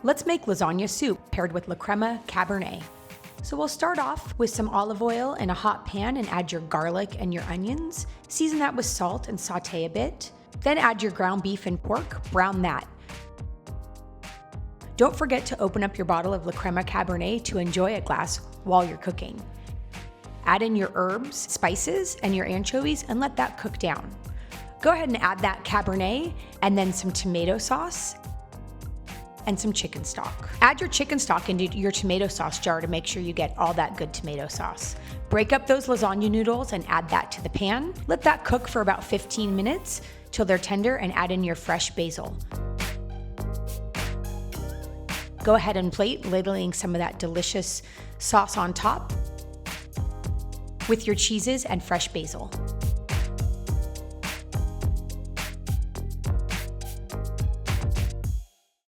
Let's make lasagna soup paired with Crema Cabernet. So we'll start off with some olive oil in a hot pan and add your garlic and your onions. Season that with salt and saute a bit. Then add your ground beef and pork, brown that. Don't forget to open up your bottle of Crema Cabernet to enjoy a glass while you're cooking. Add in your herbs, spices, and your anchovies and let that cook down. Go ahead and add that Cabernet and then some tomato sauce and some chicken stock. Add your chicken stock into your tomato sauce jar to make sure you get all that good tomato sauce. Break up those lasagna noodles and add that to the pan. Let that cook for about 15 minutes till they're tender and add in your fresh basil. Go ahead and plate, ladling some of that delicious sauce on top with your cheeses and fresh basil.